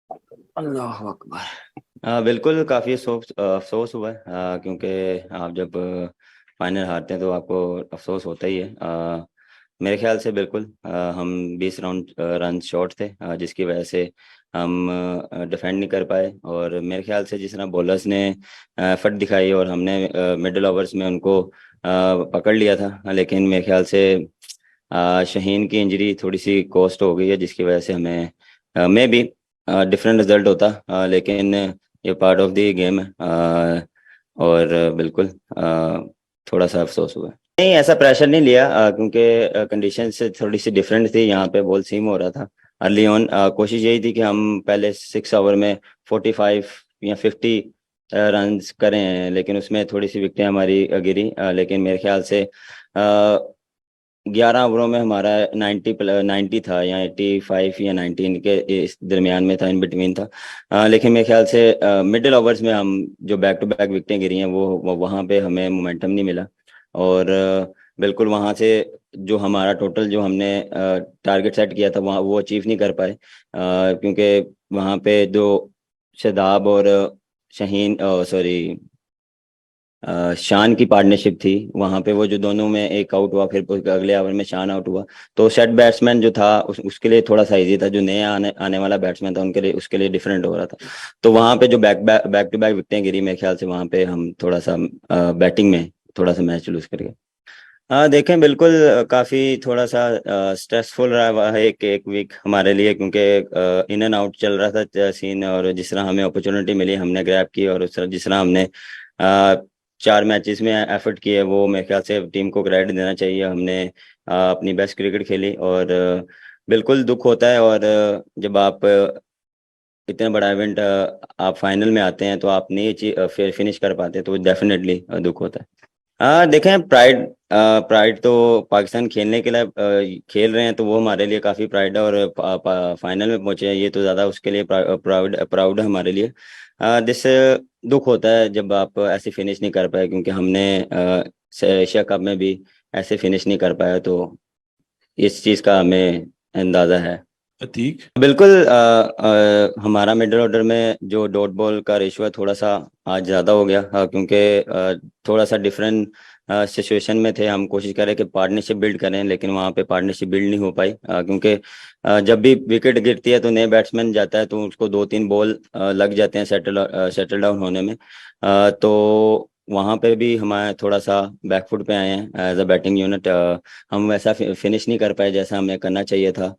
अल्लाह अकबर। बिल्कुल काफ़ी अफसोस अफसोस हुआ है, क्योंकि आप जब फाइनल हारते हैं तो आपको अफसोस होता ही है। मेरे ख्याल से बिल्कुल हम 20 रन शॉर्ट थे, जिसकी वजह से हम डिफेंड नहीं कर पाए। और मेरे ख्याल से जिस तरह बॉलर्स ने फट दिखाई और हमने मिडिल ओवर्स में उनको पकड़ लिया था, लेकिन मेरे ख्याल से शहीन की इंजरी थोड़ी सी कॉस्ट हो गई है, जिसकी वजह से हमें मे बी डिफरेंट रिजल्ट होता, लेकिन ये पार्ट ऑफ द गेम है। और बिल्कुल थोड़ा सा अफसोस हुआ। नहीं, ऐसा प्रेशर नहीं लिया, क्योंकि कंडीशन से थोड़ी सी डिफरेंट थी। यहाँ पे बॉल सीम हो रहा था अर्ली ऑन। कोशिश यही थी कि हम पहले 6 ओवर में 45 या 50 रन करें, लेकिन उसमें थोड़ी सी विकेटें हमारी गिरी। लेकिन मेरे ख्याल से 11 ओवरों में हमारा 90 था, या 85 या 19 के इस दरमियान में था, इन बिटवीन था। लेकिन मेरे ख्याल से मिडिल ओवर्स में हम जो बैक टू बैक विकेटें गिरी हैं वो वहाँ पे हमें मोमेंटम नहीं मिला। और बिल्कुल वहाँ से जो हमारा टोटल जो हमने टारगेट सेट किया था वहाँ वो अचीव नहीं कर पाए, क्योंकि वहाँ पे जो शादाब और शहीन, सॉरी, शान की पार्टनरशिप थी, वहां पे वो जो दोनों में एक आउट हुआ, फिर अगले ओवर में शान आउट हुआ। तो सेट बैट्समैन जो था उसके लिए थोड़ा सा इजी था, जो नया आने वाला बैट्समैन था उनके लिए उसके लिए डिफरेंट हो रहा था। तो वहां पे जो बैक टू बैक विकेटें गिरी, मेरे ख्याल से वहां पे हम थोड़ा सा बैटिंग में थोड़ा सा मैच लूज कर गए। हाँ देखें, बिल्कुल काफ़ी थोड़ा सा स्ट्रेसफुल रहा हुआ है एक एक वीक हमारे लिए, क्योंकि इन एंड आउट चल रहा था सीन। और जिस तरह हमें अपॉर्चुनिटी मिली हमने ग्रैब की, और उस तरह जिस तरह हमने 4 मैचेस में एफर्ट किए, वो मेरे ख्याल से टीम को क्रेडिट देना चाहिए। हमने अपनी बेस्ट क्रिकेट खेली। और बिल्कुल दुख होता है। और जब आप इतना बड़ा इवेंट आप फाइनल में आते हैं तो आप नहीं फिर फिनिश कर पाते, तो डेफिनेटली दुख होता है। हाँ देखें, प्राइड प्राइड तो पाकिस्तान खेलने के लिए खेल रहे हैं, तो वो हमारे लिए काफ़ी प्राइड है। और फाइनल में पहुंचे हैं, ये तो ज़्यादा उसके लिए प्राउड प्राउड है हमारे लिए। जिससे दुख होता है जब आप ऐसे फिनिश नहीं कर पाए, क्योंकि हमने एशिया कप में भी ऐसे फिनिश नहीं कर पाया। तो इस चीज़ का हमें अंदाज़ा है। अतीक। बिल्कुल हमारा मिडिल ऑर्डर में जो डॉट बॉल का रेशियो है थोड़ा सा आज ज़्यादा हो गया, क्योंकि थोड़ा सा डिफरेंट सिचुएशन में थे। हम कोशिश करें कि पार्टनरशिप बिल्ड करें, लेकिन वहाँ पे पार्टनरशिप बिल्ड नहीं हो पाई, क्योंकि जब भी विकेट गिरती है तो नए बैट्समैन जाता है तो उसको 2-3 बॉल लग जाते हैं सेटल डाउन होने में। तो वहाँ पे भी हमारे थोड़ा सा बैकफुट पे आए हैं एज अ बैटिंग यूनिट। हम वैसा फिनिश नहीं कर पाए जैसा हमें करना चाहिए था।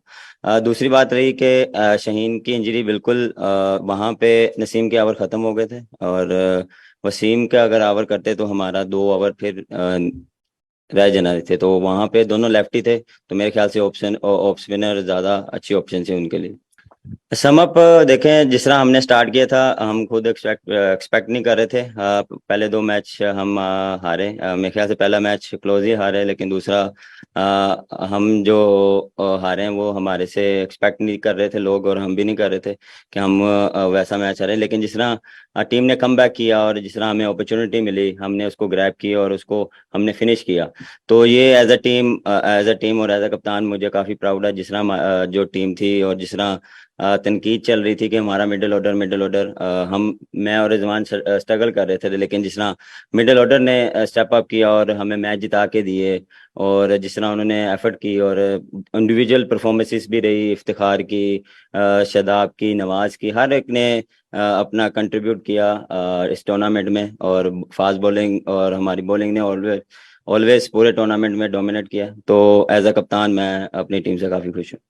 दूसरी बात रही कि शहीन की इंजरी, बिल्कुल वहाँ पे नसीम के ओवर ख़त्म हो गए थे। और वसीम का अगर ओवर करते तो हमारा 2 ओवर फिर रह जाना थे। तो वहाँ पे दोनों लेफ्टी थे, तो मेरे ख्याल से ऑप्शन ऑफ स्पिनर ज़्यादा अच्छी ऑप्शन थी उनके लिए। सम अप देखें, जिस तरह हमने स्टार्ट किया था हम खुद एक्सपेक्ट नहीं कर रहे थे। पहले 2 मैच हम हारे। मेरे ख्याल से पहला मैच क्लोज ही हारे, लेकिन दूसरा हम जो हारे हैं वो हमारे से एक्सपेक्ट नहीं कर रहे थे लोग, और हम भी नहीं कर रहे थे कि हम वैसा मैच हारे। लेकिन जिस तरह टीम ने कम बैक किया और जिस तरह हमें अपॉर्चुनिटी मिली हमने उसको ग्रैब की और उसको हमने फिनिश किया। तो ये एज अ टीम और एज अ कप्तान मुझे काफ़ी प्राउड है। जिस तरह जो टीम थी और जिस तरह तनकीद चल रही थी कि हमारा मिडिल ऑर्डर, हम मैं और रिजवान स्ट्रगल कर रहे थे, लेकिन जिस तरह मिडिल ऑर्डर ने स्टेप अप किया और हमें मैच जिता के दिए, और जिस तरह उन्होंने एफर्ट की, और इंडिविजुअल परफॉर्मेंसेस भी रही, इफ्तिखार की, शादाब की, नवाज की, हर एक ने अपना कंट्रीब्यूट किया इस टूर्नामेंट में। और फास्ट बॉलिंग और हमारी बॉलिंग ने ऑलवेज ऑलवेज पूरे टूर्नामेंट में डोमिनेट किया। तो एज अ कप्तान मैं अपनी टीम से काफ़ी खुश हूँ।